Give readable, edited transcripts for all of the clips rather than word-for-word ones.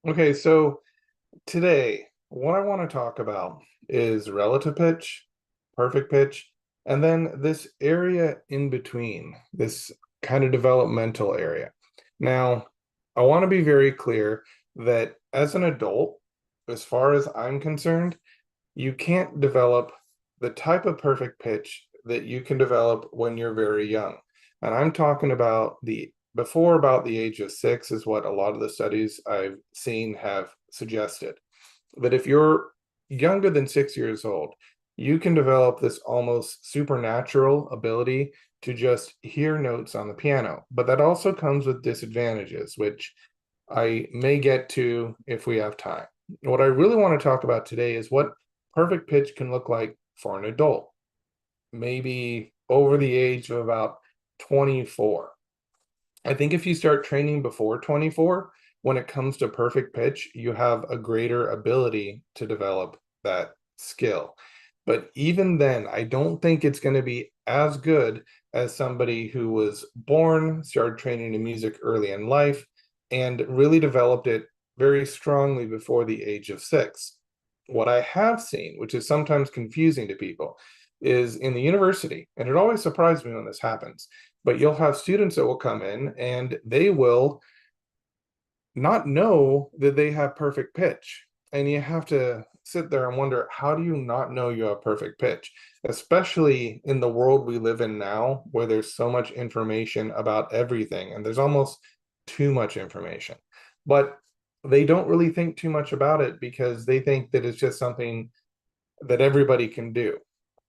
Okay, so today, what I want to talk about is relative pitch, perfect pitch, and then this area in between, this kind of developmental area. Now, I want to be very clear that as an adult, as far as I'm concerned, you can't develop the type of perfect pitch that you can develop when you're very young. And I'm talking about the before about the age of 6 is what a lot of the studies I've seen have suggested. But if you're younger than 6 years old, you can develop this almost supernatural ability to just hear notes on the piano. But that also comes with disadvantages, which I may get to if we have time. What I really want to talk about today is what perfect pitch can look like for an adult, maybe over the age of about 24. I think if you start training before 24, when it comes to perfect pitch, you have a greater ability to develop that skill. But even then, I don't think it's going to be as good as somebody who was born, started training in music early in life, and really developed it very strongly before the age of 6. What I have seen, which is sometimes confusing to people, is in the university, and it always surprises me when this happens, but you'll have students that will come in and they will not know that they have perfect pitch. And you have to sit there and wonder, how do you not know you have perfect pitch? Especially in the world we live in now, where there's so much information about everything, and there's almost too much information. But they don't really think too much about it because they think that it's just something that everybody can do.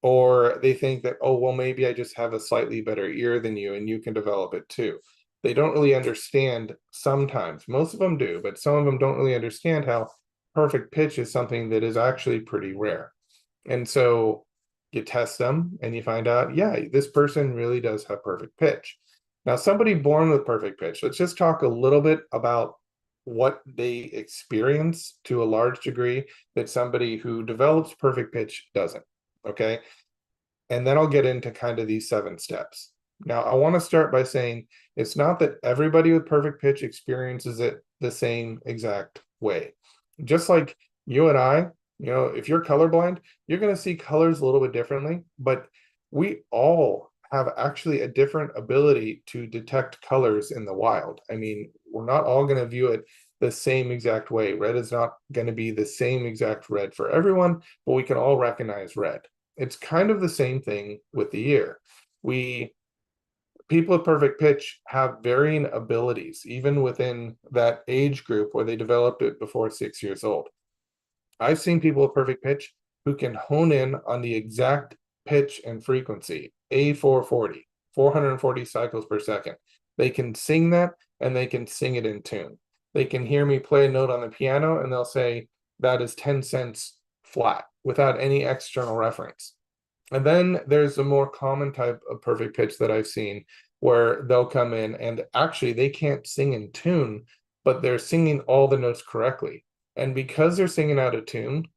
Or they think that, oh, well, maybe I just have a slightly better ear than you and you can develop it too. They don't really understand sometimes. Most of them do, but some of them don't really understand how perfect pitch is something that is actually pretty rare. And so you test them and you find out, yeah, this person really does have perfect pitch. Now, somebody born with perfect pitch, let's just talk a little bit about what they experience to a large degree that somebody who develops perfect pitch doesn't. Okay. And then I'll get into kind of these 7 steps. Now, I want to start by saying it's not that everybody with perfect pitch experiences it the same exact way. Just like you and I, if you're colorblind, you're going to see colors a little bit differently, but we all have actually a different ability to detect colors in the wild. I mean, we're not all going to view it the same exact way. Red is not going to be the same exact red for everyone, but we can all recognize red. It's kind of the same thing with the ear. We People with perfect pitch have varying abilities, even within that age group where they developed it before 6 years old. I've seen people with perfect pitch who can hone in on the exact pitch and frequency, A440, 440 cycles per second. They can sing that and they can sing it in tune. They can hear me play a note on the piano and they'll say, that is 10 cents flat without any external reference. And then there's a more common type of perfect pitch that I've seen where they'll come in and actually they can't sing in tune, but they're singing all the notes correctly. And because they're singing out of tune,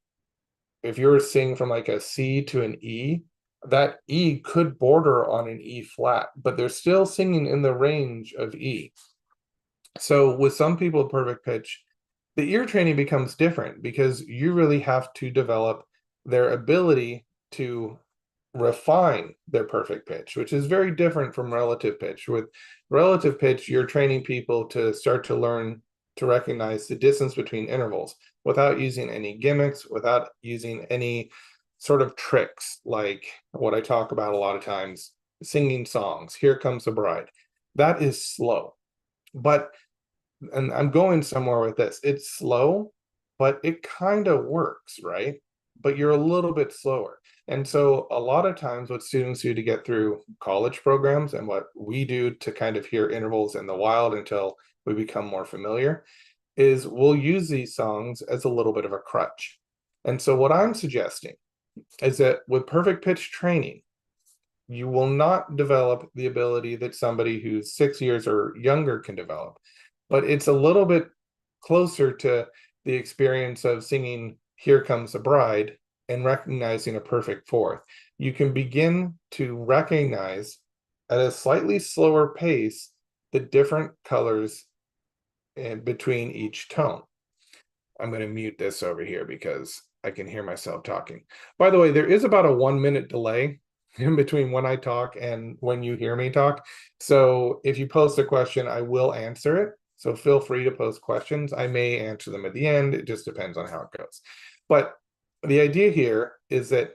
if you're singing from like a C to an E, that E could border on an E flat, but they're still singing in the range of E. So with some people with perfect pitch, the ear training becomes different because you really have to develop their ability to refine their perfect pitch, which is very different from relative pitch. With relative pitch, you're training people to start to learn to recognize the distance between intervals without using any gimmicks, without using any sort of tricks like what I talk about a lot of times, singing songs, Here Comes the Bride. That is slow. But, and I'm going somewhere with this, it's slow, but it kind of works, right? But you're a little bit slower. And so a lot of times what students do to get through college programs and what we do to kind of hear intervals in the wild until we become more familiar is we'll use these songs as a little bit of a crutch. And so what I'm suggesting is that with perfect pitch training, you will not develop the ability that somebody who's 6 years or younger can develop, but it's a little bit closer to the experience of singing Here Comes the Bride and recognizing a perfect fourth. You can begin to recognize at a slightly slower pace the different colors in between each tone. I'm going to mute this over here because I can hear myself talking. By the way, there is about a 1 minute delay in between when I talk and when you hear me talk. So if you post a question, I will answer it. So feel free to post questions. I may answer them at the end. It just depends on how it goes. But the idea here is that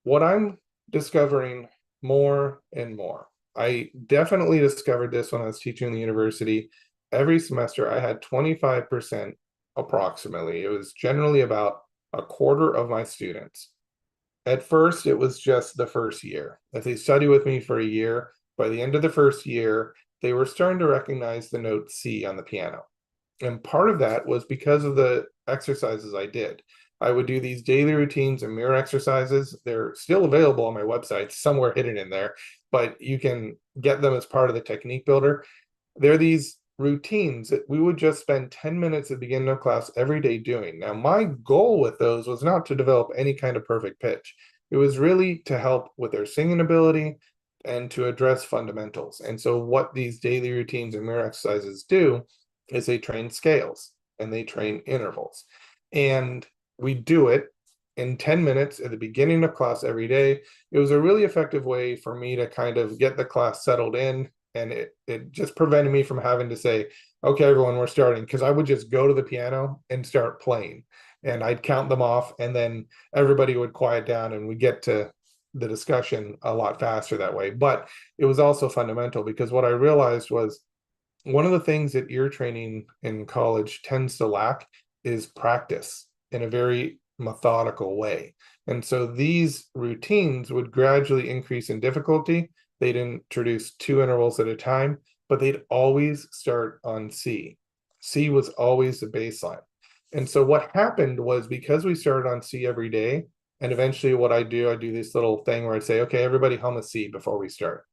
what I'm discovering more and more, I definitely discovered this when I was teaching in the university. Every semester, I had 25% approximately. It was generally about a quarter of my students. At first, it was just the first year. If they study with me for a year, by the end of the first year, they were starting to recognize the note C on the piano. And part of that was because of the exercises I did. I would do these daily routines and mirror exercises. They're still available on my website, somewhere hidden in there, but you can get them as part of the technique builder. They're these routines that we would just spend 10 minutes at the beginning of class every day doing. Now, my goal with those was not to develop any kind of perfect pitch. It was really to help with their singing ability and to address fundamentals. And so what these daily routines and mirror exercises do is they train scales and they train intervals. And we do it in 10 minutes at the beginning of class every day. It was a really effective way for me to kind of get the class settled in. And it just prevented me from having to say, okay, everyone, we're starting. Because I would just go to the piano and start playing. And I'd count them off, and then everybody would quiet down and we get to the discussion a lot faster that way. But it was also fundamental because what I realized was one of the things that ear training in college tends to lack is practice in a very methodical way. And so these routines would gradually increase in difficulty. They'd introduce 2 intervals at a time, but they'd always start on C. C was always the baseline. And so what happened was, because we started on C every day, and eventually what I do this little thing where I'd say, okay, everybody hum a C before we start.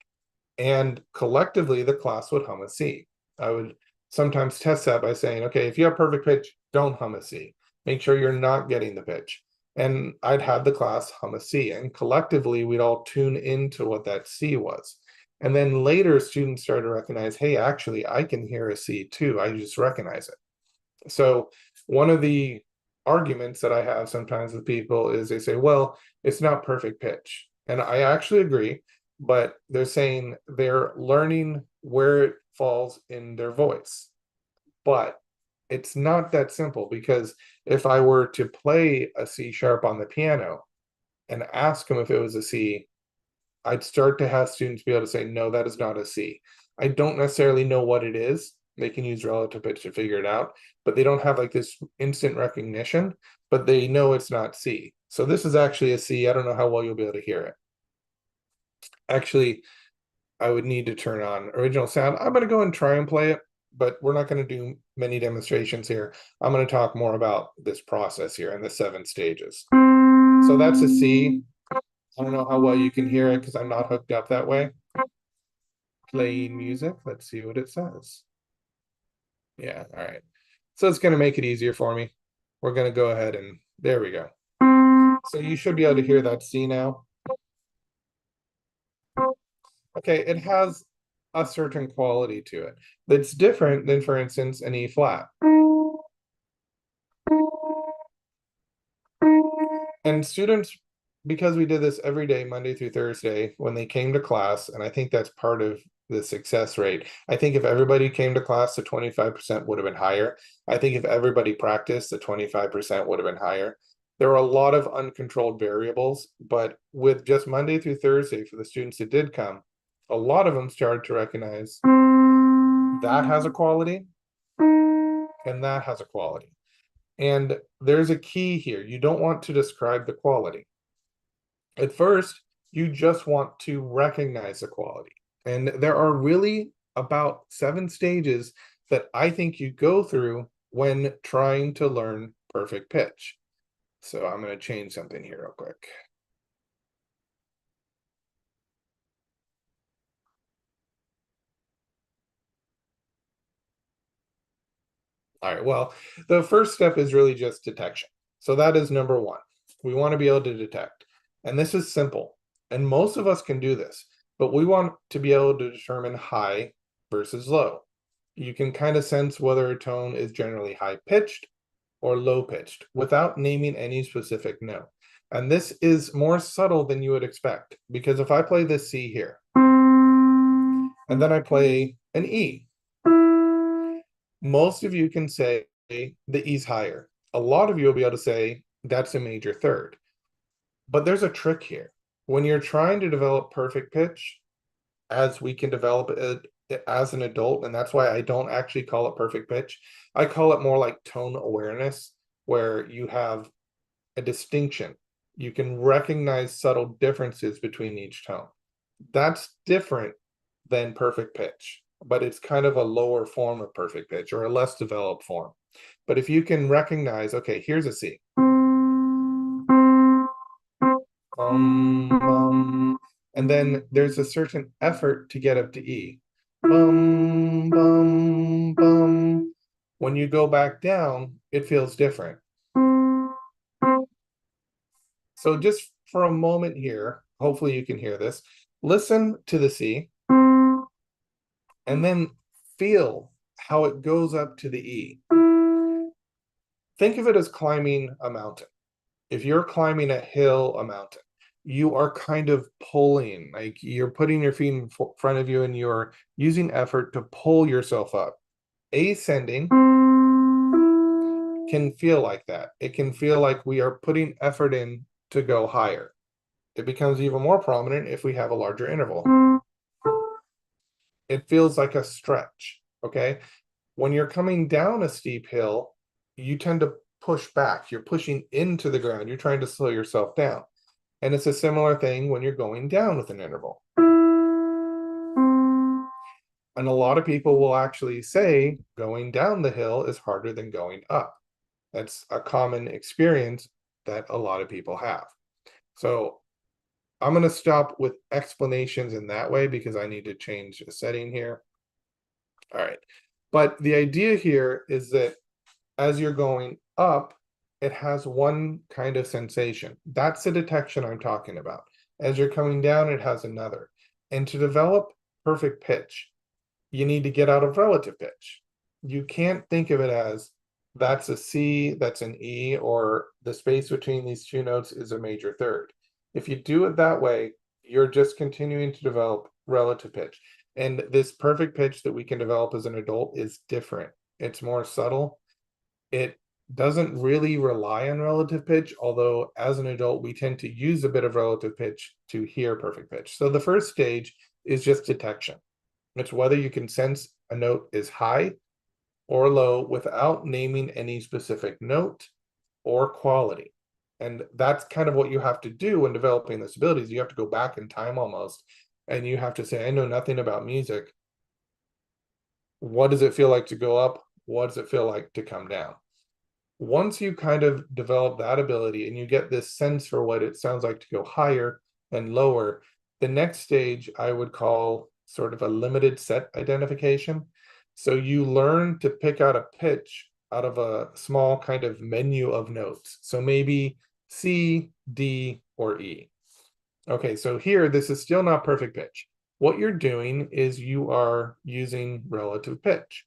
And collectively, the class would hum a C. I would sometimes test that by saying, okay, if you have perfect pitch, don't hum a C. Make sure you're not getting the pitch. And I'd have the class hum a C, and collectively we'd all tune into what that C was. And then later students started to recognize, hey, actually, I can hear a C too. I just recognize it. So one of the arguments that I have sometimes with people is they say, well, it's not perfect pitch. And I actually agree, but they're saying they're learning where it falls in their voice. But it's not that simple, because if I were to play a C sharp on the piano and ask them if it was a C, I'd start to have students be able to say, no, that is not a C. I don't necessarily know what it is. They can use relative pitch to figure it out, but they don't have like this instant recognition, but they know it's not C. So this is actually a C. I don't know how well you'll be able to hear it. Actually, I would need to turn on original sound. I'm going to go and try and play it, but we're not going to do many demonstrations here. I'm going to talk more about this process here and the 7 stages. So that's a C. I don't know how well you can hear it because I'm not hooked up that way. Playing music. Let's see what it says. Yeah, all right. So it's going to make it easier for me. We're going to go ahead and there we go. So you should be able to hear that C now. Okay, it has a certain quality to it that's different than, for instance, an E flat. And students, because we did this every day, Monday through Thursday, when they came to class, and I think that's part of the success rate. I think if everybody came to class, the 25% would have been higher. I think if everybody practiced, the 25% would have been higher. There are a lot of uncontrolled variables, but with just Monday through Thursday, for the students that did come, a lot of them started to recognize that has a quality and that has a quality. And there's a key here. You don't want to describe the quality. At first, you just want to recognize the quality. And there are really about 7 stages that I think you go through when trying to learn perfect pitch. So I'm going to change something here real quick. All right, well, the first step is really just detection. So that is number 1. We want to be able to detect. And this is simple. And most of us can do this, but we want to be able to determine high versus low. You can kind of sense whether a tone is generally high pitched or low pitched without naming any specific note. And this is more subtle than you would expect, because if I play this C here, and then I play an E, most of you can say the E's higher. A lot of you will be able to say that's a major third. But there's a trick here. When you're trying to develop perfect pitch, as we can develop it as an adult, and that's why I don't actually call it perfect pitch. I call it more like tone awareness, where you have a distinction. You can recognize subtle differences between each tone. That's different than perfect pitch, but it's kind of a lower form of perfect pitch, or a less developed form. But if you can recognize, okay, here's a C. And then there's a certain effort to get up to E. Bum, bum, bum. When you go back down, it feels different. So just for a moment here, hopefully you can hear this. Listen to the C, and then feel how it goes up to the E. Think of it as climbing a mountain. If you're climbing a hill, a mountain, you are kind of pulling, like you're putting your feet in front of you and you're using effort to pull yourself up. Ascending can feel like that. It can feel like we are putting effort in to go higher. It becomes even more prominent if we have a larger interval. It feels like a stretch, okay? When you're coming down a steep hill, you tend to push back. You're pushing into the ground. You're trying to slow yourself down. And it's a similar thing when you're going down with an interval. And a lot of people will actually say going down the hill is harder than going up. That's a common experience that a lot of people have. So I'm going to stop with explanations in that way because I need to change a setting here. All right. But the idea here is that as you're going up, it has one kind of sensation. That's the detection I'm talking about. As you're coming down, it has another. And to develop perfect pitch, you need to get out of relative pitch. You can't think of it as that's a C, that's an E, or the space between these two notes is a major third. If you do it that way, you're just continuing to develop relative pitch. And this perfect pitch that we can develop as an adult is different. It's more subtle. It doesn't really rely on relative pitch, although as an adult, we tend to use a bit of relative pitch to hear perfect pitch. So the first stage is just detection. It's whether you can sense a note is high or low without naming any specific note or quality. And that's kind of what you have to do when developing this ability. You have to go back in time almost, and you have to say, I know nothing about music. What does it feel like to go up? What does it feel like to come down? Once you kind of develop that ability and you get this sense for what it sounds like to go higher and lower, the next stage I would call sort of a limited set identification. So you learn to pick out a pitch out of a small kind of menu of notes. So maybe C, D, or E. Okay, so here, this is still not perfect pitch. What you're doing is you are using relative pitch.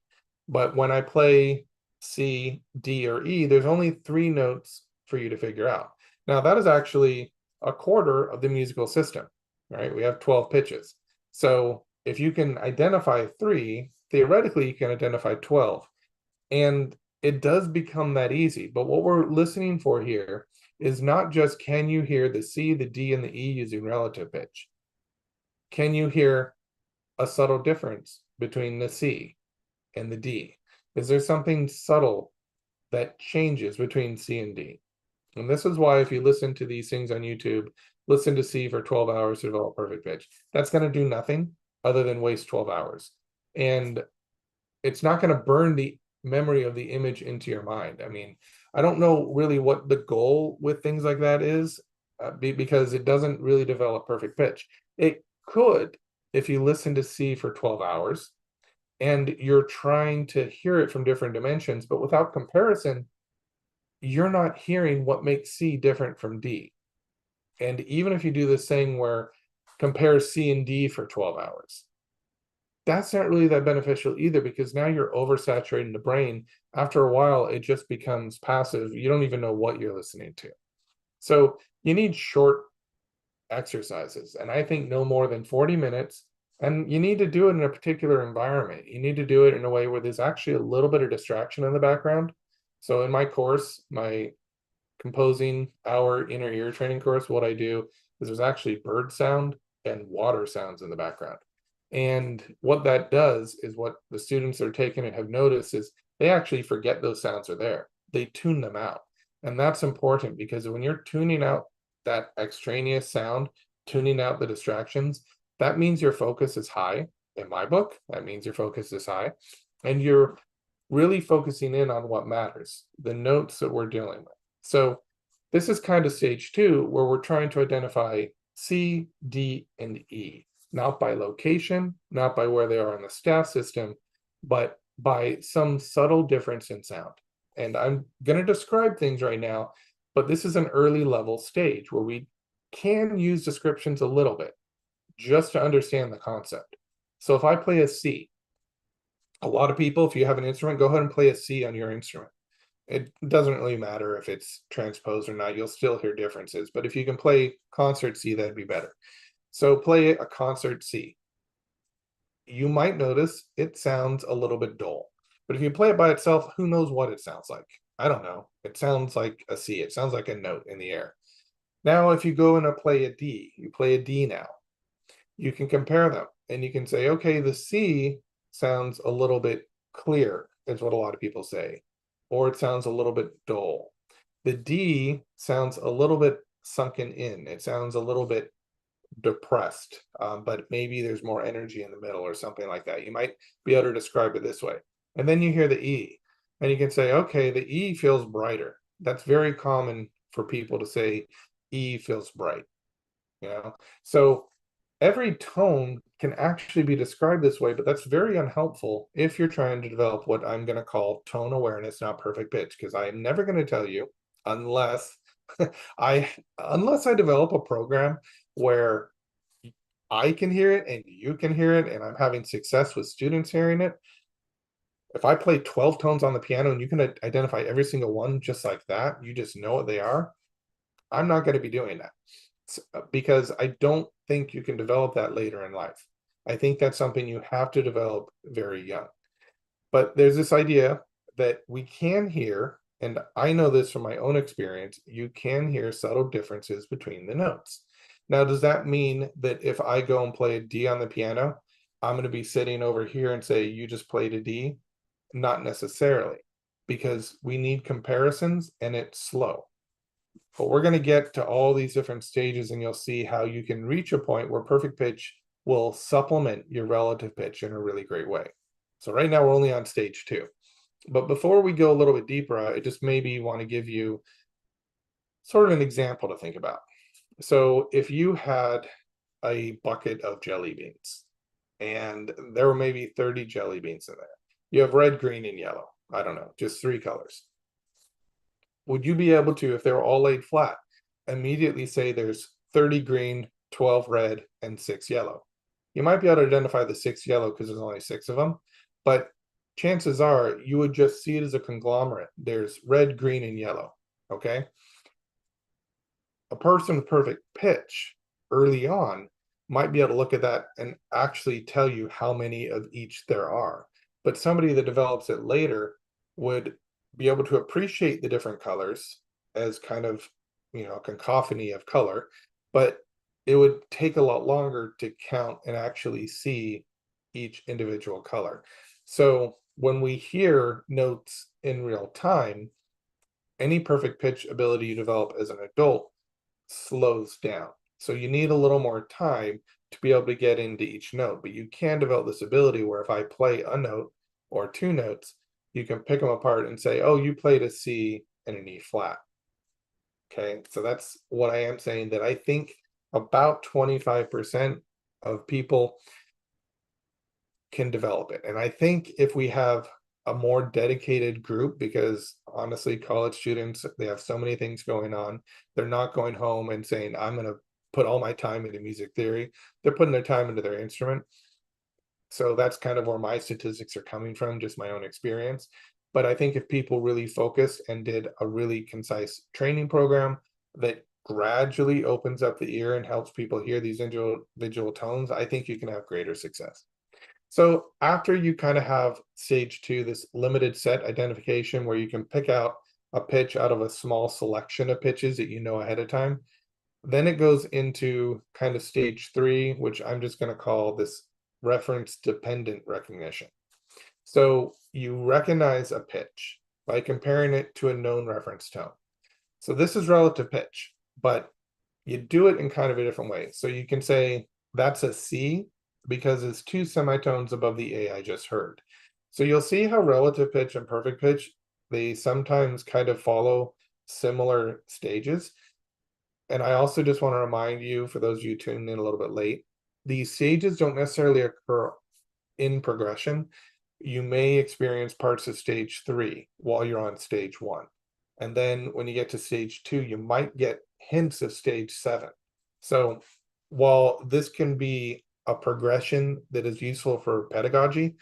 But when I play C, D, or E, there's only 3 notes for you to figure out. Now, that is actually a quarter of the musical system, right? We have 12 pitches. So if you can identify 3, theoretically, you can identify 12. And it does become that easy. But what we're listening for here is not just can you hear the C, the D, and the E using relative pitch? Can you hear a subtle difference between the C and the D? Is there something subtle that changes between C and D? And this is why if you listen to these things on YouTube, listen to C for 12 hours to develop perfect pitch. That's going to do nothing other than waste 12 hours. And it's not going to burn the memory of the image into your mind. I mean, I don't know really what the goal with things like that is, because it doesn't really develop perfect pitch. It could if you listen to C for 12 hours and you're trying to hear it from different dimensions, but without comparison, you're not hearing what makes C different from D. And even if you do this thing where compare C and D for 12 hours, that's not really that beneficial either, because now you're oversaturating the brain. After a while, it just becomes passive. You don't even know what you're listening to. So you need short exercises, and I think no more than 40 minutes. And you need to do it in a particular environment. You need to do it in a way where there's actually a little bit of distraction in the background. So in my course, my composing hour inner ear training course, what I do is there's actually bird sound and water sounds in the background. And what that does is, what the students that are taking it have noticed is they actually forget those sounds are there. They tune them out. And that's important, because when you're tuning out that extraneous sound, tuning out the distractions, that means your focus is high. In my book, that means your focus is high. And you're really focusing in on what matters, the notes that we're dealing with. So this is kind of stage 2, where we're trying to identify C, D, and E, not by location, not by where they are in the staff system, but by some subtle difference in sound. And I'm going to describe things right now, but this is an early level stage where we can use descriptions a little bit just to understand the concept. So if I play a C, a lot of people, if you have an instrument, go ahead and play a C on your instrument. It doesn't really matter if it's transposed or not, you'll still hear differences. But if you can play concert C, that'd be better. So play a concert C. You might notice it sounds a little bit dull. But if you play it by itself, who knows what it sounds like? I don't know. It sounds like a C. It sounds like a note in the air. Now, if you go and play a D, you play a D now. You can compare them and you can say, okay, the C sounds a little bit clear, is what a lot of people say, or it sounds a little bit dull. The D sounds a little bit sunken in. It sounds a little bit depressed, but maybe there's more energy in the middle or something like that. You might be able to describe it this way. And then you hear the E, and you can say, okay, the E feels brighter. That's very common for people to say E feels bright, you know? So every tone can actually be described this way, but that's very unhelpful if you're trying to develop what I'm going to call tone awareness, not perfect pitch, because I'm never going to tell you, unless unless I develop a program where I can hear it and you can hear it, and I'm having success with students hearing it. If I play 12 tones on the piano and you can identify every single one just like that, you just know what they are, I'm not going to be doing that, because I don't think you can develop that later in life. I think that's something you have to develop very young. But there's this idea that we can hear, and I know this from my own experience, you can hear subtle differences between the notes. Now, does that mean that if I go and play a D on the piano, I'm going to be sitting over here and say, you just played a D? Not necessarily, because we need comparisons and it's slow. But we're going to get to all these different stages, and you'll see how you can reach a point where perfect pitch will supplement your relative pitch in a really great way. So right now we're only on stage 2. But before we go a little bit deeper, I just maybe want to give you sort of an example to think about. So if you had a bucket of jelly beans, and there were maybe 30 jelly beans in there. You have red, green, and yellow. I don't know, just 3 colors. Would you be able to, if they were all laid flat, immediately say there's 30 green, 12 red, and 6 yellow? You might be able to identify the 6 yellow because there's only 6 of them, but chances are you would just see it as a conglomerate. There's red, green, and yellow, okay? A person with perfect pitch early on might be able to look at that and actually tell you how many of each there are. But somebody that develops it later would be able to appreciate the different colors as kind of, a cacophony of color, but it would take a lot longer to count and actually see each individual color. So when we hear notes in real time, any perfect pitch ability you develop as an adult slows down. So you need a little more time to be able to get into each note, but you can develop this ability where if I play a note or 2 notes, you can pick them apart and say, oh, you played a C and an E flat. Okay, so that's what I am saying, that I think about 25% of people can develop it. And I think if we have a more dedicated group, because honestly, college students, they have so many things going on. They're not going home and saying, I'm going to put all my time into music theory. They're putting their time into their instrument. So that's kind of where my statistics are coming from, just my own experience. But I think if people really focused and did a really concise training program that gradually opens up the ear and helps people hear these individual tones, I think you can have greater success. So after you kind of have stage two, this limited set identification where you can pick out a pitch out of a small selection of pitches that you know ahead of time, then it goes into kind of stage three, which I'm just going to call this reference dependent recognition. So you recognize a pitch by comparing it to a known reference tone. So this is relative pitch, but you do it in kind of a different way. So you can say that's a C because it's two semitones above the A I just heard. So you'll see how relative pitch and perfect pitch, they sometimes kind of follow similar stages. And I also just want to remind you, for those of you tuning in a little bit late, these stages don't necessarily occur in progression. You may experience parts of stage three while you're on stage one. And then when you get to stage two, you might get hints of stage seven. So while this can be a progression that is useful for pedagogy,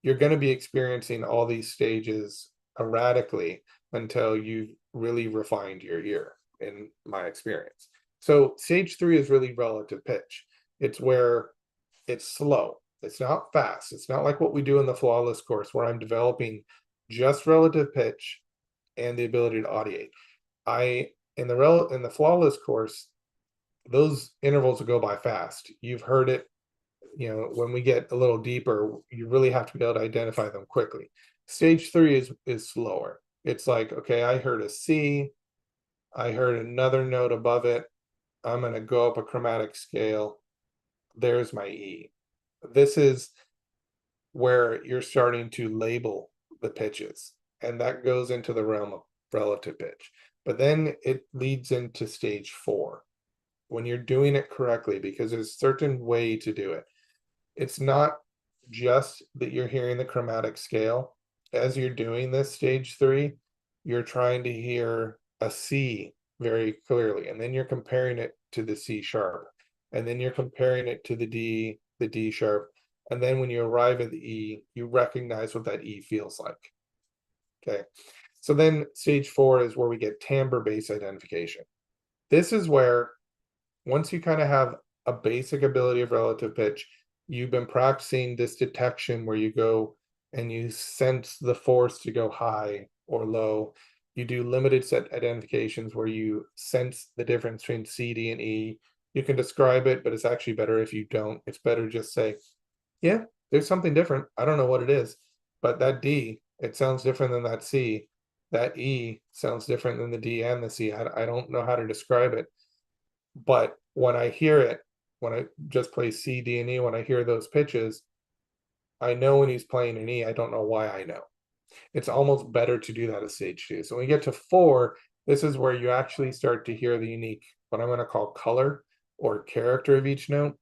you're going to be experiencing all these stages erratically until you've really refined your ear, in my experience. So stage three is really relative pitch. It's where it's slow. It's not fast. It's not like what we do in the flawless course where I'm developing just relative pitch and the ability to audiate. I in the flawless course, those intervals will go by fast. You've heard it, when we get a little deeper, you really have to be able to identify them quickly. Stage three is slower. It's like, okay, I heard a C, I heard another note above it. I'm going to go up a chromatic scale. There's my E. This is where you're starting to label the pitches, and that goes into the realm of relative pitch. But then it leads into stage four when you're doing it correctly, because there's a certain way to do it. It's not just that you're hearing the chromatic scale. As you're doing this stage three, you're trying to hear a C very clearly, and then you're comparing it to the C sharp, and then you're comparing it to the D sharp, and then when you arrive at the E, you recognize what that E feels like. Okay, so then stage four is where we get timbre bass identification. This is where, once you kind of have a basic ability of relative pitch, you've been practicing this detection where you go and you sense the force to go high or low. You do limited set identifications where you sense the difference between C, D, and E. You can describe it, but it's actually better if you don't. It's better just say, yeah, there's something different. I don't know what it is, but that D, it sounds different than that C. That E sounds different than the D and the C. I don't know how to describe it. But when I hear it, when I just play C, D, and E, when I hear those pitches, I know when he's playing an E. I don't know why I know. It's almost better to do that at stage two. So when we get to four, this is where you actually start to hear the unique, what I'm going to call color or character of each note.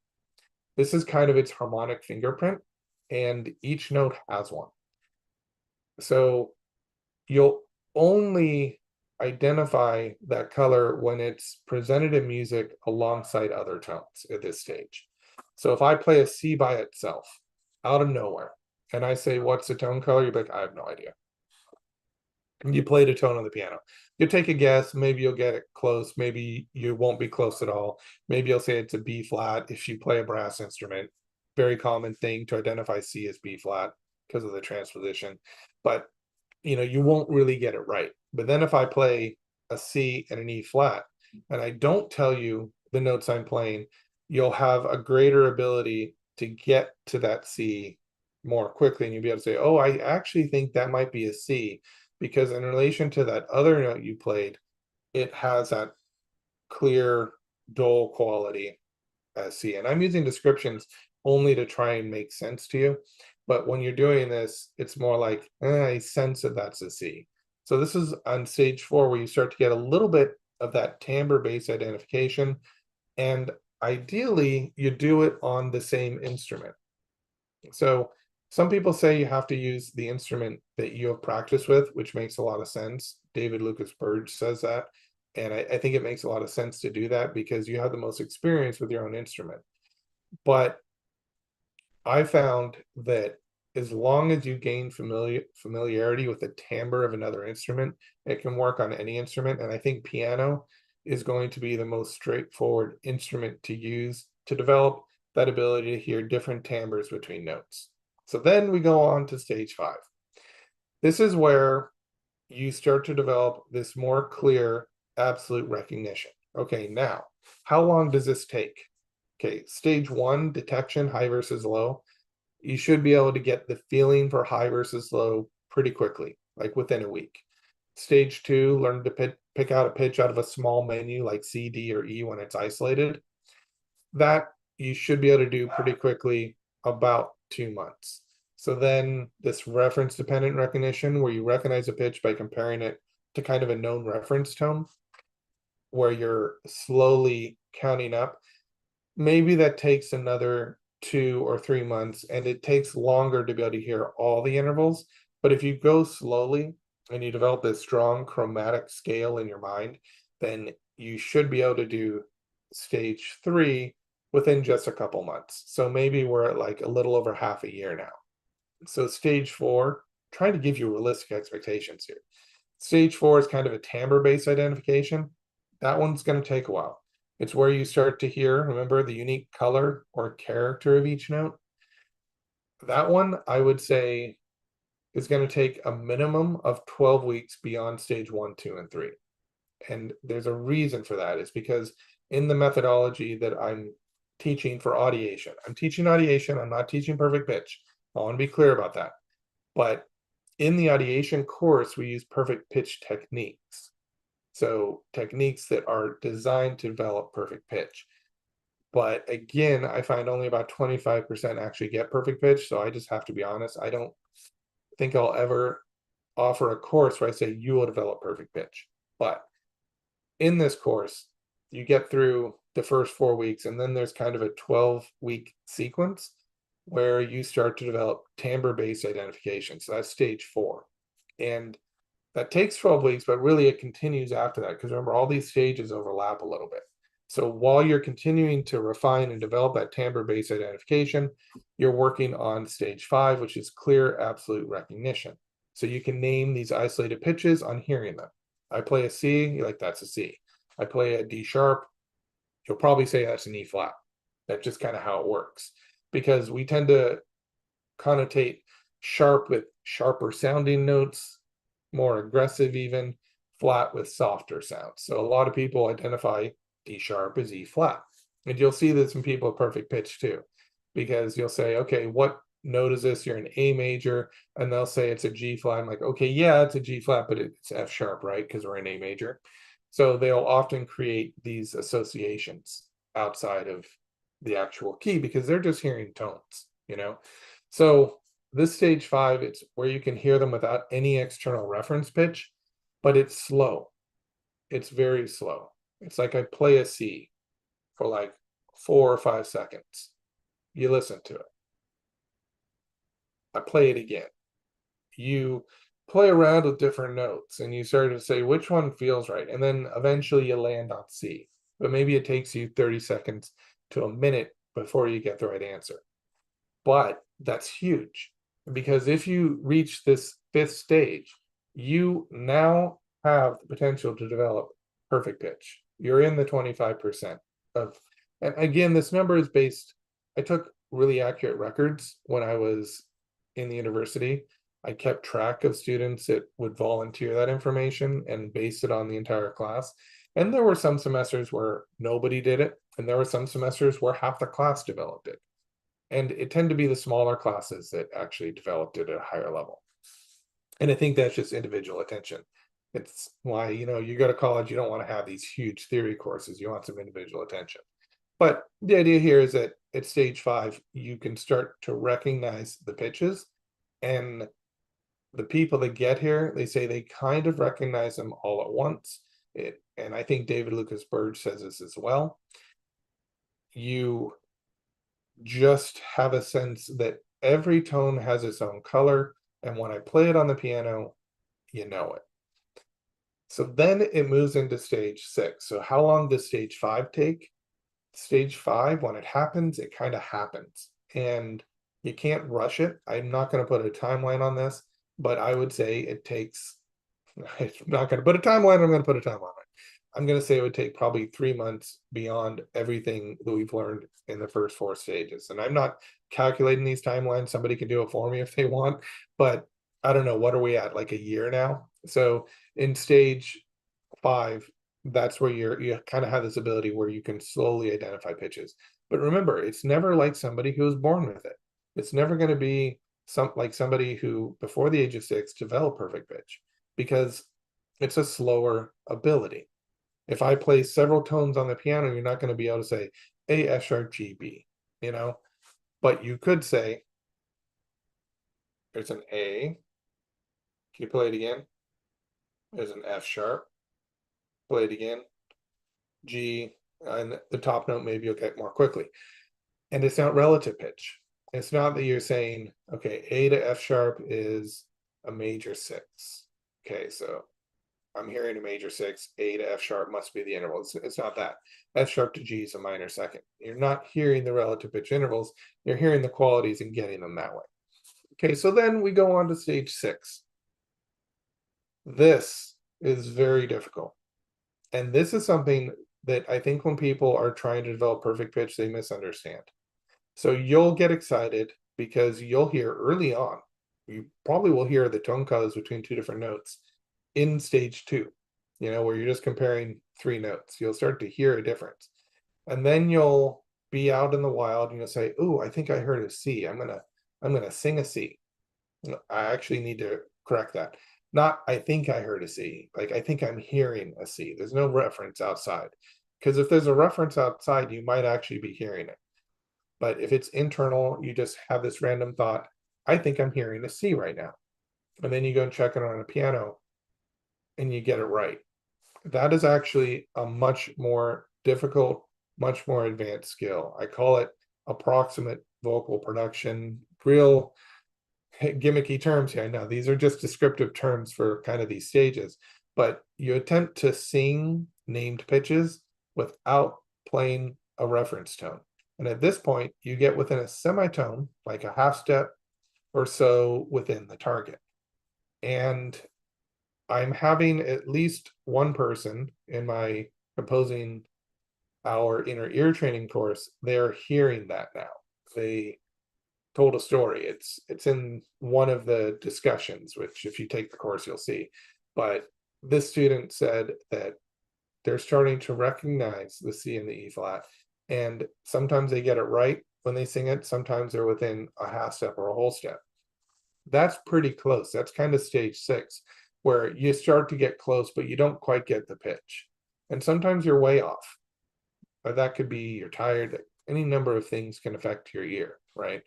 This is kind of its harmonic fingerprint, and each note has one. So you'll only identify that color when it's presented in music alongside other tones at this stage. So if I play a C by itself out of nowhere and I say, what's the tone color? You're like, I have no idea. You played a tone on the piano. You take a guess, maybe you'll get it close, maybe you won't be close at all. Maybe you'll say it's a B flat if you play a brass instrument. Very common thing to identify C as B flat because of the transposition. But you won't really get it right. But then if I play a C and an E flat, and I don't tell you the notes I'm playing, you'll have a greater ability to get to that C more quickly. And you'll be able to say, oh, I actually think that might be a C, because in relation to that other note you played, it has that clear, dull quality as C. And I'm using descriptions only to try and make sense to you. But when you're doing this, it's more like, I sense that that's a C. So this is on stage four where you start to get a little bit of that timbre bass identification. And ideally, you do it on the same instrument. So some people say you have to use the instrument that you have practice with, which makes a lot of sense. David Lucas Burge says that. And I think it makes a lot of sense to do that because you have the most experience with your own instrument. But I found that as long as you gain familiarity with the timbre of another instrument, it can work on any instrument. And I think piano is going to be the most straightforward instrument to use to develop that ability to hear different timbres between notes. So then we go on to stage 5. This is where you start to develop this more clear absolute recognition. Okay, now, how long does this take? Okay, stage 1, detection, high versus low. You should be able to get the feeling for high versus low pretty quickly, like within a week. Stage 2, learn to pick out a pitch out of a small menu like C, D, or E when it's isolated. That you should be able to do pretty quickly, about 2 months. So then this reference dependent recognition, where you recognize a pitch by comparing it to kind of a known reference tone, where you're slowly counting up, maybe that takes another 2 or 3 months, and it takes longer to be able to hear all the intervals. But if you go slowly and you develop this strong chromatic scale in your mind, then you should be able to do stage 3 within just a couple months. So maybe we're at like a little over half a year now. So stage 4, trying to give you realistic expectations here. Stage 4 is kind of a timbre-based identification. That one's going to take a while. It's where you start to hear, remember, the unique color or character of each note. That one, I would say, is going to take a minimum of 12 weeks beyond stage 1, 2, and 3. And there's a reason for that. It's because in the methodology that I'm teaching for audiation, I'm teaching audiation, I'm not teaching perfect pitch. I want to be clear about that. But in the audiation course, we use perfect pitch techniques. So techniques that are designed to develop perfect pitch. But again, I find only about 25% actually get perfect pitch. So I just have to be honest. I don't think I'll ever offer a course where I say you will develop perfect pitch. But in this course, you get through the first 4 weeks, and then there's kind of a 12-week sequence where you start to develop timbre-based identification. So that's stage 4. And that takes 12 weeks, but really it continues after that, because remember, all these stages overlap a little bit. So while you're continuing to refine and develop that timbre-based identification, you're working on stage 5, which is clear absolute recognition. So you can name these isolated pitches on hearing them. I play a C, you're like, that's a C. I play a D sharp, you'll probably say that's an E flat. That's just kind of how it works. Because we tend to connotate sharp with sharper sounding notes, more aggressive even, flat with softer sounds. So a lot of people identify D sharp as E flat. And you'll see this in people with perfect pitch too, because you'll say, okay, what note is this? You're in A major, and they'll say it's a G flat. I'm like, okay, yeah, it's a G flat, but it's F sharp, right? Because we're in A major. So they'll often create these associations outside of the actual key because they're just hearing tones, you know? So this stage 5, it's where you can hear them without any external reference pitch, but it's slow. It's very slow. It's like I play a C for like 4 or 5 seconds. You listen to it. I play it again. You play around with different notes and you start to say which one feels right. And then eventually you land on C. But maybe it takes you 30 seconds to a minute before you get the right answer. But that's huge, because if you reach this 5th stage, you now have the potential to develop perfect pitch. You're in the 25% of, and again, this number is based, I took really accurate records when I was in the university. I kept track of students that would volunteer that information and based it on the entire class. And there were some semesters where nobody did it, and there were some semesters where half the class developed it. And it tended to be the smaller classes that actually developed it at a higher level. And I think that's just individual attention. It's why, you go to college, you don't want to have these huge theory courses. You want some individual attention. But the idea here is that at stage 5, you can start to recognize the pitches. And the people that get here, they say they kind of recognize them all at once. And I think David Lucas Burge says this as well. You just have a sense that every tone has its own color, and when I play it on the piano, you know it. So then it moves into stage 6. So how long does stage 5 take? Stage 5, when it happens, it kind of happens. And You can't rush it. I'm not going to put a timeline on this, but I would say it takes, I'm not going to put a timeline, I'm going to put a timeline on it. I'm going to say it would take probably 3 months beyond everything that we've learned in the first 4 stages. And I'm not calculating these timelines. Somebody can do it for me if they want, but I don't know. What are we at? Like a year now? So in stage 5, that's where you kind of have this ability where you can slowly identify pitches. But remember, it's never like somebody who was born with it. It's never going to be like somebody who before the age of 6 developed perfect pitch, because it's a slower ability. If I play several tones on the piano, you're not going to be able to say A, F sharp, G, B, you know, but you could say there's an A. Can you play it again? There's an F sharp. Play it again. G, and the top note maybe you'll get more quickly. And it's not relative pitch. It's not that you're saying, okay, A to F sharp is a major 6. Okay, so I'm hearing a major 6, A to F sharp must be the interval. It's not that. F sharp to G is a minor second. You're not hearing the relative pitch intervals. You're hearing the qualities and getting them that way. Okay, so then we go on to stage 6. This is very difficult. And this is something that I think when people are trying to develop perfect pitch, they misunderstand. So you'll get excited because you'll hear early on, you probably will hear the tone colors between 2 different notes in stage 2, where you're just comparing 3 notes. You'll start to hear a difference. And then you'll be out in the wild and you'll say, "Oh, I think I heard a C. I'm gonna sing a C." I actually need to correct that. Not I think I heard a C. Like I think I'm hearing a C. There's no reference outside. Because if there's a reference outside, you might actually be hearing it. But if it's internal, you just have this random thought, I think I'm hearing a C right now. And then you go and check it on a piano and you get it right. That is actually a much more difficult, much more advanced skill. I call it approximate vocal production. Real gimmicky terms here. I know these are just descriptive terms for kind of these stages, but you attempt to sing named pitches without playing a reference tone. And at this point, you get within a semitone, like a half step or so within the target. And I'm having at least one person in my composing our inner ear training course, they're hearing that now. They told a story. It's in one of the discussions, which if you take the course, you'll see. But this student said that they're starting to recognize the C and the E flat. And sometimes they get it right when they sing it. Sometimes they're within a half step or a whole step. That's pretty close. That's kind of stage 6, where you start to get close, but you don't quite get the pitch. And sometimes you're way off. Or that could be you're tired. Any number of things can affect your ear, right?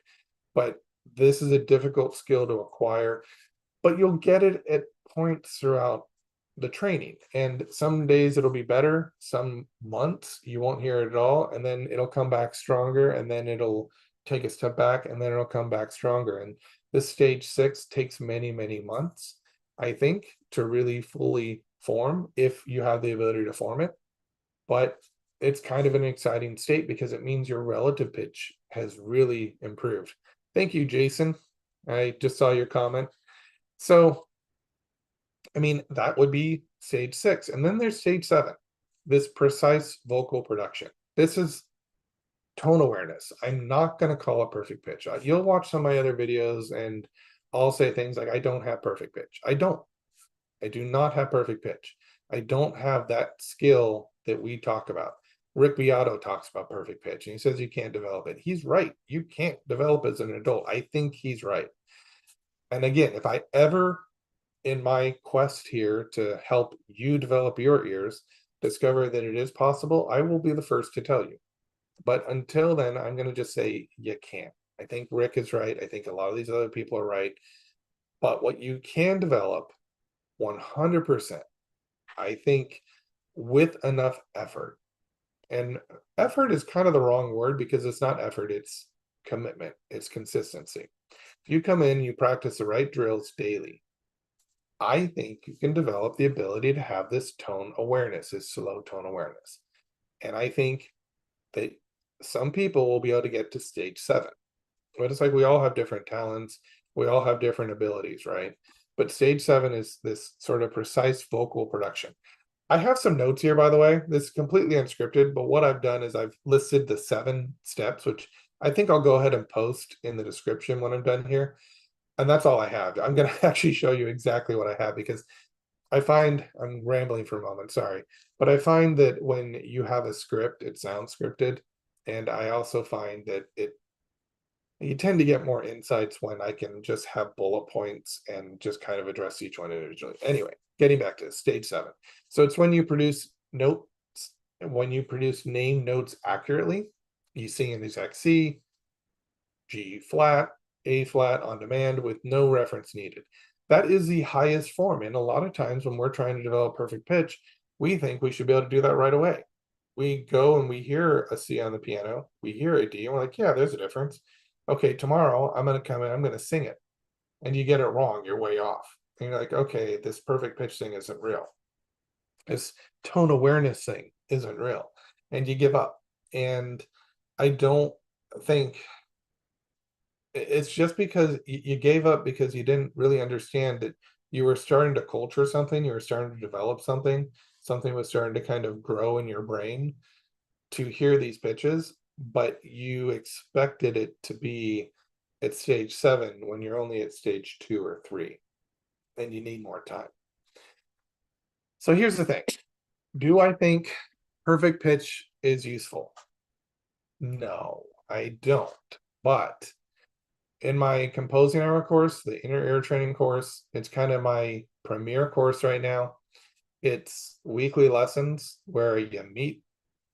But this is a difficult skill to acquire, but you'll get it at points throughout the training. And some days it'll be better, some months you won't hear it at all, and then it'll come back stronger, and then it'll take a step back, and then it'll come back stronger. And this stage 6 takes many, many months, I think, to really fully form if you have the ability to form it. But it's kind of an exciting state because it means your relative pitch has really improved. Thank you, Jason. I just saw your comment. So, I mean, that would be stage 6. And then there's stage 7, this precise vocal production. This is tone awareness. I'm not going to call it perfect pitch. You'll watch some of my other videos and I'll say things like, I don't have perfect pitch. I don't. I do not have perfect pitch. I don't have that skill that we talk about. Rick Beato talks about perfect pitch and he says you can't develop it. He's right. You can't develop as an adult. I think he's right. And again, if I ever, in my quest here to help you develop your ears, discover that it is possible, I will be the first to tell you. But until then, I'm going to just say you can't. I think Rick is right. I think a lot of these other people are right. But what you can develop 100%, I think, with enough effort. And effort is kind of the wrong word because it's not effort, it's commitment, it's consistency. If you come in, you practice the right drills daily, I think you can develop the ability to have this tone awareness, this slow tone awareness. And I think that some people will be able to get to stage 7. But it's like we all have different talents, we all have different abilities, right? But stage 7 is this sort of precise vocal production. I have some notes here, by the way. This is completely unscripted, but what I've done is I've listed the 7 steps, which I think I'll go ahead and post in the description when I'm done here. And that's all I have. I'm going to actually show you exactly what I have because I find I'm rambling for a moment, sorry. But I find that when you have a script, it sounds scripted. And I also find that you tend to get more insights when I can just have bullet points and just kind of address each one individually. Anyway, getting back to stage 7. So it's when you produce notes, when you produce name notes accurately, you sing in the exact C, G flat, A flat on demand with no reference needed. That is the highest form. And a lot of times when we're trying to develop perfect pitch, we think we should be able to do that right away. We go and we hear a C on the piano, we hear a D, and we're like, yeah, there's a difference. Okay, tomorrow I'm going to come in, I'm going to sing it. And you get it wrong, you're way off. And you're like, okay, this perfect pitch thing isn't real. This tone awareness thing isn't real. And you give up. And I don't think it's just because you gave up because you didn't really understand that you were starting to culture something, you were starting to develop something, something was starting to kind of grow in your brain to hear these pitches, but you expected it to be at stage 7 when you're only at stage 2 or 3, and you need more time. So here's the thing. Do I think perfect pitch is useful? No, I don't. But in my composing hour course, the inner ear training course, it's kind of my premier course right now. It's weekly lessons where you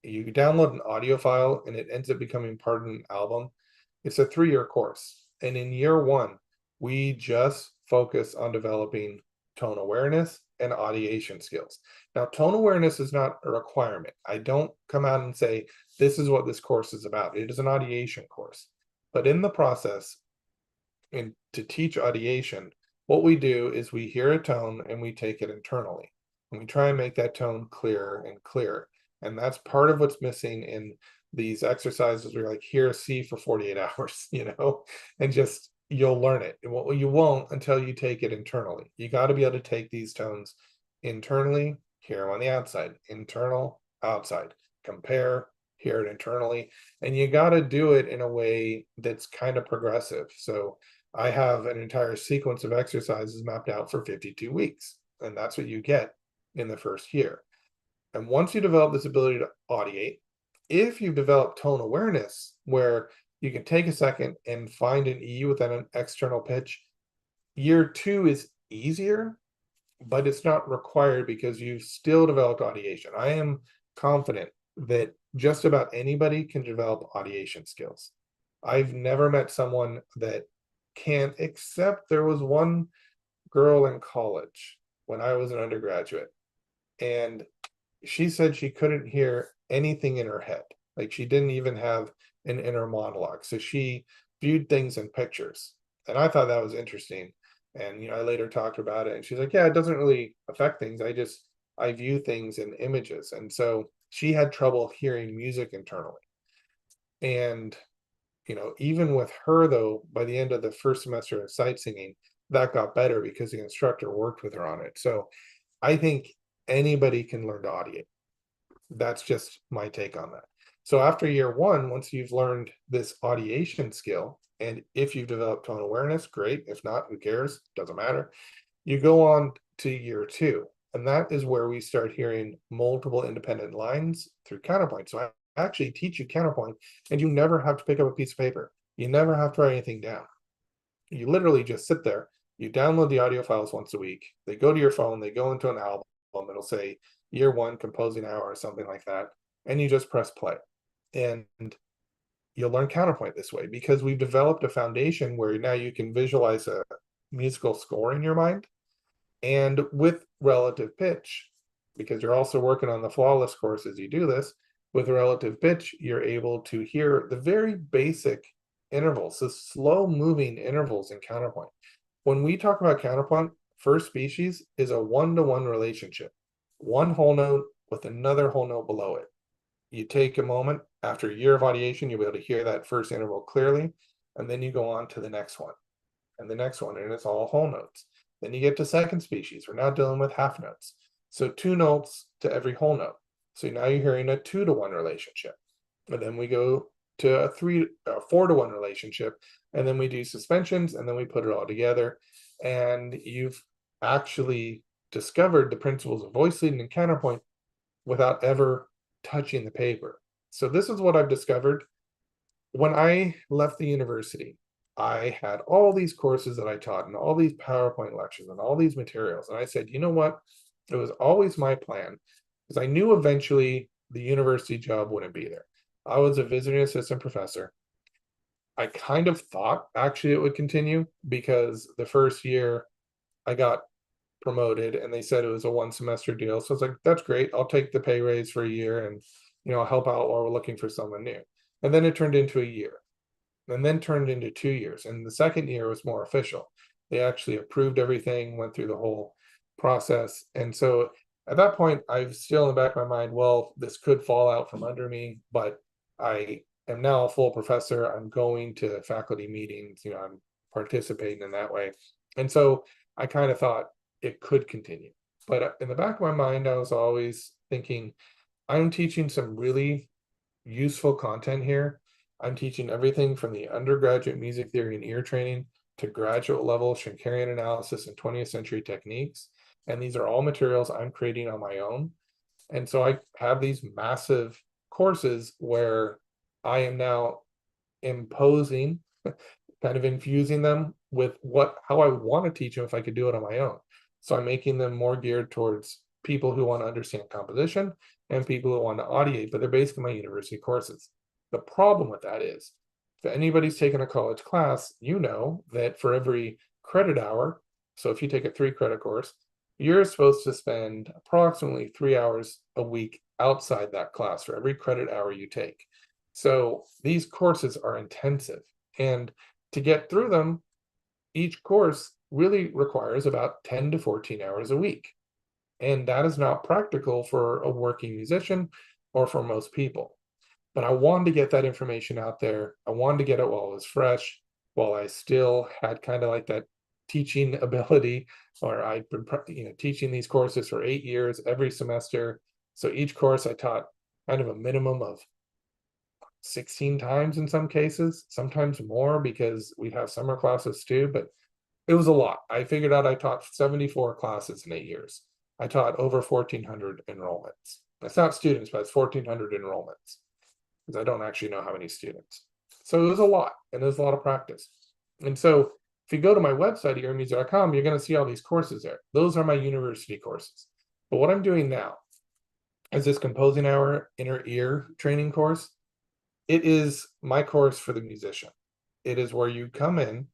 download an audio file and it ends up becoming part of an album. It's a 3-year course. And in year 1, we just focus on developing tone awareness and audiation skills. Now, tone awareness is not a requirement. I don't come out and say, this is what this course is about. It is an audiation course. But in the process, and to teach audiation, what we do is we hear a tone and we take it internally. And we try and make that tone clearer and clearer. And that's part of what's missing in these exercises where you're like, hear a C for 48 hours, and just you'll learn it. Well, you won't until you take it internally. You got to be able to take these tones internally, hear them on the outside, internal, outside, compare, hear it internally. And you got to do it in a way that's kind of progressive. So I have an entire sequence of exercises mapped out for 52 weeks, and that's what you get in the first year. And once you develop this ability to audiate, if you've developed tone awareness, where you can take a second and find an E within an external pitch, year 2 is easier, but it's not required because you've still developed audiation. I am confident that just about anybody can develop audiation skills. I've never met someone that can't, except there was one girl in college when I was an undergraduate, and she said she couldn't hear anything in her head. Like she didn't even have an inner monologue. So she viewed things in pictures. And I thought that was interesting. And I later talked about it and she's like, yeah, it doesn't really affect things. I view things in images. And so she had trouble hearing music internally. And even with her though, by the end of the first semester of sight singing, that got better because the instructor worked with her on it. So I think anybody can learn to audiate. That's just my take on that. So after year 1, once you've learned this audiation skill, and if you've developed tone awareness, great. If not, who cares? Doesn't matter. You go on to year 2, and that is where we start hearing multiple independent lines through Counterpoint. So I actually teach you Counterpoint, and you never have to pick up a piece of paper. You never have to write anything down. You literally just sit there. You download the audio files once a week. They go to your phone. They go into an album. It'll say year 1 composing hour or something like that. And you just press play. And you'll learn Counterpoint this way because we've developed a foundation where now you can visualize a musical score in your mind. And with relative pitch, because you're also working on the flawless course as you do this, with relative pitch, you're able to hear the very basic intervals, the slow moving intervals in Counterpoint. When we talk about Counterpoint, first species is a 1-to-1 relationship, one whole note with another whole note below it. You take a moment after a year of audiation, you'll be able to hear that first interval clearly. And then you go on to the next one and the next one, and it's all whole notes. Then you get to second species. We're now dealing with half notes. So 2 notes to every whole note. So now you're hearing a 2-to-1 relationship. And then we go to a 4-to-1 relationship, and then we do suspensions, and then we put it all together. And you've actually discovered the principles of voice leading and counterpoint without ever touching the paper. So this is what I've discovered. When I left the university, I had all these courses that I taught and all these PowerPoint lectures and all these materials. And I said, you know what? It was always my plan, because I knew eventually the university job wouldn't be there. I was a visiting assistant professor. I kind of thought actually it would continue, because the first year I got promoted and they said it was a 1 semester deal. So I was like, that's great. I'll take the pay raise for a year and, I'll help out while we're looking for someone new. And then it turned into a year, and then turned into 2 years. And the second year was more official. They actually approved everything, went through the whole process. And so at that point, I was still in the back of my mind, well, this could fall out from under me, but I am now a full professor. I'm going to faculty meetings, I'm participating in that way. And so I kind of thought it could continue. But in the back of my mind, I was always thinking, I'm teaching some really useful content here. I'm teaching everything from the undergraduate music theory and ear training to graduate level Schenkerian analysis and 20th century techniques. And these are all materials I'm creating on my own. And so I have these massive courses where I am now imposing, kind of infusing them with how I want to teach them if I could do it on my own. So I'm making them more geared towards people who want to understand composition and people who want to audiate, but they're basically my university courses. The problem with that is, if anybody's taken a college class, you know that for every credit hour, so if you take a 3-credit course, you're supposed to spend approximately 3 hours a week outside that class for every credit hour you take. So these courses are intensive, and to get through them, each course really requires about 10 to 14 hours a week. And that is not practical for a working musician or for most people. But I wanted to get that information out there. I wanted to get it while it was fresh, while I still had kind of like that teaching ability, or I'd been teaching these courses for 8 years every semester. So each course I taught kind of a minimum of 16 times in some cases, sometimes more because we have summer classes too, but it was a lot. I figured out I taught 74 classes in 8 years. I taught over 1,400 enrollments. That's not students, but it's 1,400 enrollments, because I don't actually know how many students. So it was a lot, and it was a lot of practice. And so if you go to my website, UreMusic.com, you're going to see all these courses there. Those are my university courses. But what I'm doing now is this Composing Hour Inner Ear training course. It is my course for the musician. It is where you come in,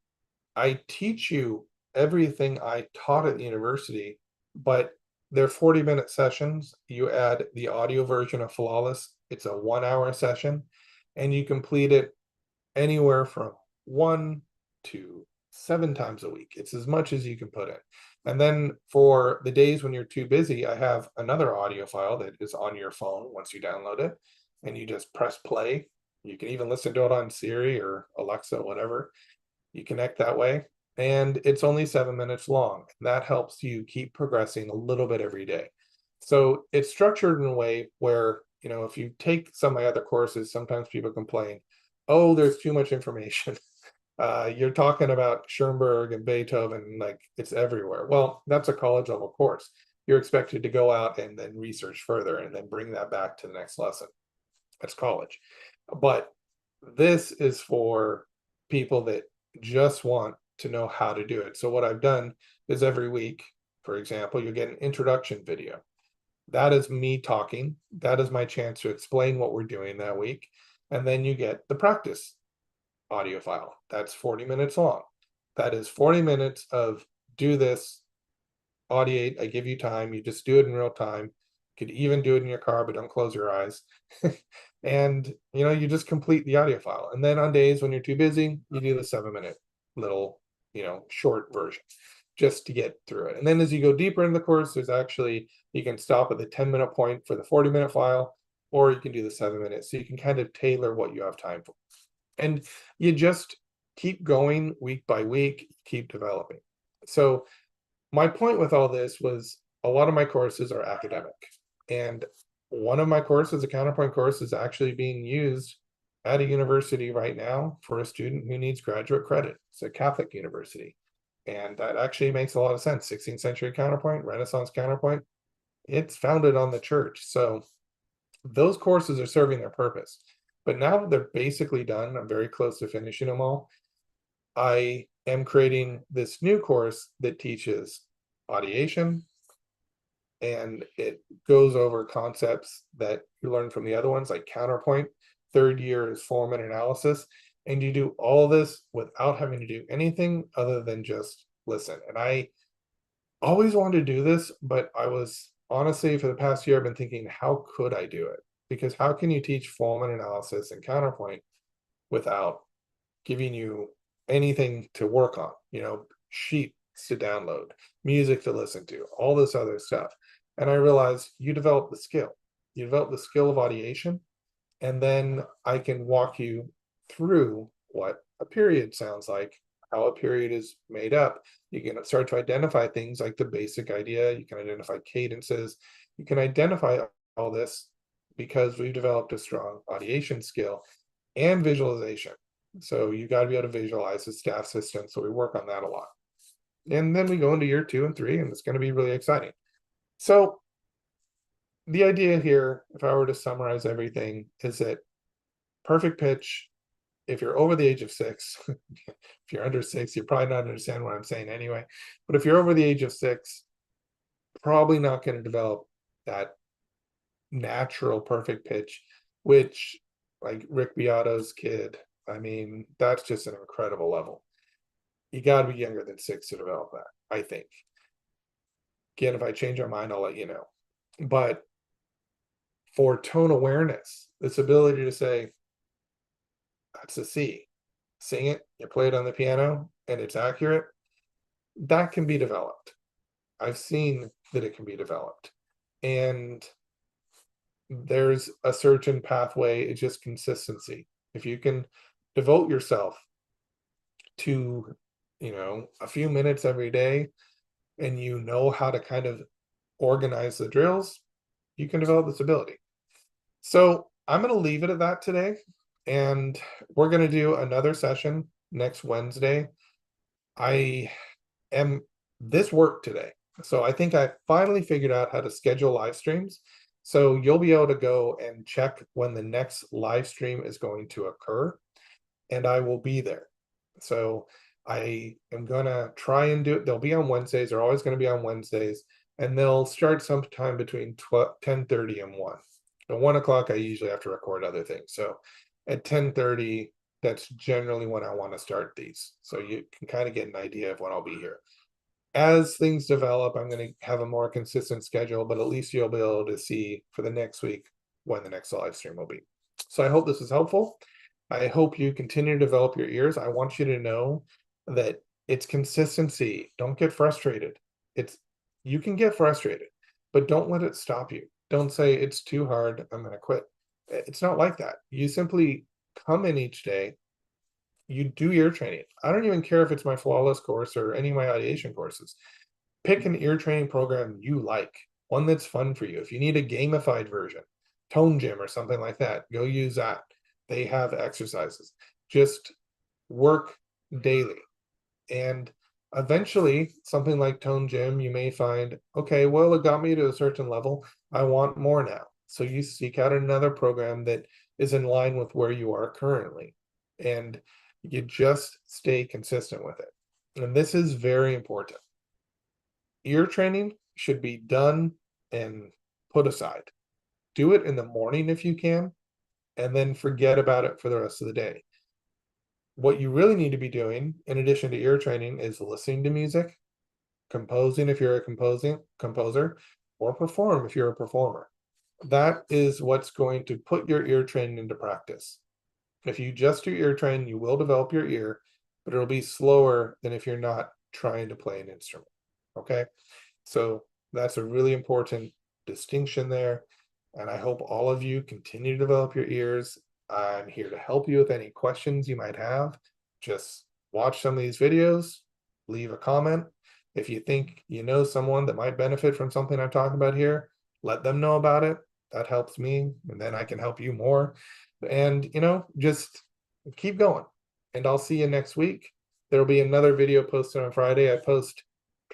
I teach you everything I taught at the university, but they're 40-minute sessions. You add the audio version of Flawless. It's a 1-hour session, and you complete it anywhere from 1 to 7 times a week. It's as much as you can put in. And then for the days when you're too busy, I have another audio file that is on your phone once you download it, and you just press play. You can even listen to it on Siri or Alexa, whatever. You connect that way, and it's only 7 minutes long. That helps you keep progressing a little bit every day. So it's structured in a way where, if you take some of my other courses, sometimes people complain, oh, there's too much information. You're talking about Schoenberg and Beethoven, like it's everywhere. Well, that's a college level course. You're expected to go out and then research further and then bring that back to the next lesson. That's college. But this is for people that just want to know how to do it. So what I've done is every week, for example, you'll get an introduction video. That is me talking. That is my chance to explain what we're doing that week. And then you get the practice audio file. That's 40 minutes long. That is 40 minutes of do this, audiate. I give you time. You just do it in real time. You could even do it in your car, but don't close your eyes. And you just complete the audio file. And then on days when you're too busy, you do the 7-minute little short version just to get through it. And then as you go deeper in the course, there's actually, you can stop at the 10-minute point for the 40-minute file, or you can do the 7 minutes. So you can kind of tailor what you have time for. And you just keep going week by week, keep developing. So my point with all this was a lot of my courses are academic. And one of my courses, a Counterpoint course, is actually being used at a university right now for a student who needs graduate credit. It's a Catholic university. And that actually makes a lot of sense. 16th century counterpoint, Renaissance counterpoint, it's founded on the church. So those courses are serving their purpose. But now that they're basically done, I'm very close to finishing them all. I am creating this new course that teaches audiation, and it goes over concepts that you learn from the other ones, like Counterpoint. Third year is form and analysis. And you do all this without having to do anything other than just listen. And I always wanted to do this, but I was honestly, for the past year, I've been thinking, how could I do it? Because how can you teach form and analysis and Counterpoint without giving you anything to work on, sheets to download, music to listen to, all this other stuff. And I realized you develop the skill. You develop the skill of audiation, and then I can walk you through what a period sounds like, how a period is made up. You can start to identify things like the basic idea. You can identify cadences. You can identify all this because we've developed a strong audiation skill and visualization. So you got to be able to visualize the staff system. So we work on that a lot. And then we go into year 2 and 3, and it's going to be really exciting. So the idea here, if I were to summarize everything, is that perfect pitch, if you're over the age of 6, if you're under 6, you're probably not understanding what I'm saying anyway. But if you're over the age of 6, probably not going to develop that natural perfect pitch, which, like Rick Beato's kid, I mean, that's just an incredible level. You got to be younger than 6 to develop that, I think. Again, if I change my mind, I'll let you know. But for tone awareness, this ability to say, that's a C, sing it, you play it on the piano, and it's accurate, that can be developed. I've seen that it can be developed. And there's a certain pathway, it's just consistency. If you can devote yourself to, a few minutes every day, and you know how to kind of organize the drills, you can develop this ability. So I'm going to leave it at that today. And we're going to do another session next Wednesday. I am this work today. So I think I finally figured out how to schedule live streams. So you'll be able to go and check when the next live stream is going to occur, and I will be there. So I am going to try and do it. They'll be on Wednesdays. They're always going to be on Wednesdays, and they'll start sometime between 10:30 and 1. At 1 o'clock, I usually have to record other things. So at 10:30, that's generally when I want to start these. So you can kind of get an idea of when I'll be here. As things develop, I'm going to have a more consistent schedule, but at least you'll be able to see for the next week when the next live stream will be. So I hope this is helpful. I hope you continue to develop your ears. I want you to know that it's consistency. Don't get frustrated. You can get frustrated, but don't let it stop you. Don't say it's too hard, I'm going to quit. It's not like that. You simply come in each day, you do ear training. I don't even care if it's my flawless course or any of my audiation courses. Pick an ear training program you like, one that's fun for you. If you need a gamified version, Tone Gym or something like that, go use that. They have exercises. Just work daily. And eventually, something like Tone Gym, you may find, okay, well, it got me to a certain level. I want more now. So you seek out another program that is in line with where you are currently. And you just stay consistent with it. And this is very important. Ear training should be done and put aside. Do it in the morning if you can, and then forget about it for the rest of the day. What you really need to be doing, in addition to ear training, is listening to music, composing if you're a composer, or perform if you're a performer. That is what's going to put your ear training into practice. If you just do ear training, you will develop your ear, but it'll be slower than if you're not trying to play an instrument. Okay, so that's a really important distinction there. And I hope all of you continue to develop your ears. I'm here to help you with any questions you might have. Just watch some of these videos, leave a comment. If you think you know someone that might benefit from something I'm talking about here, let them know about it. That helps me, and then I can help you more. And, just keep going. And I'll see you next week. There'll be another video posted on Friday. I post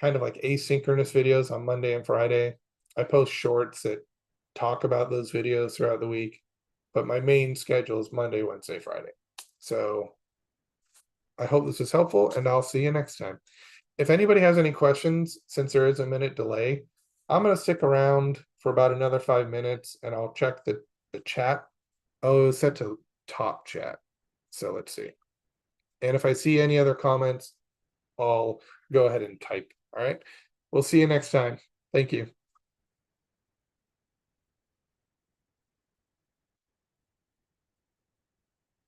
kind of like asynchronous videos on Monday and Friday. I post shorts that talk about those videos throughout the week, but my main schedule is Monday, Wednesday, Friday. So I hope this was helpful, and I'll see you next time. If anybody has any questions, since there is a minute delay, I'm going to stick around for about another 5 minutes, and I'll check the chat. Oh, it's set to top chat. So let's see. And if I see any other comments, I'll go ahead and type. All right. We'll see you next time. Thank you.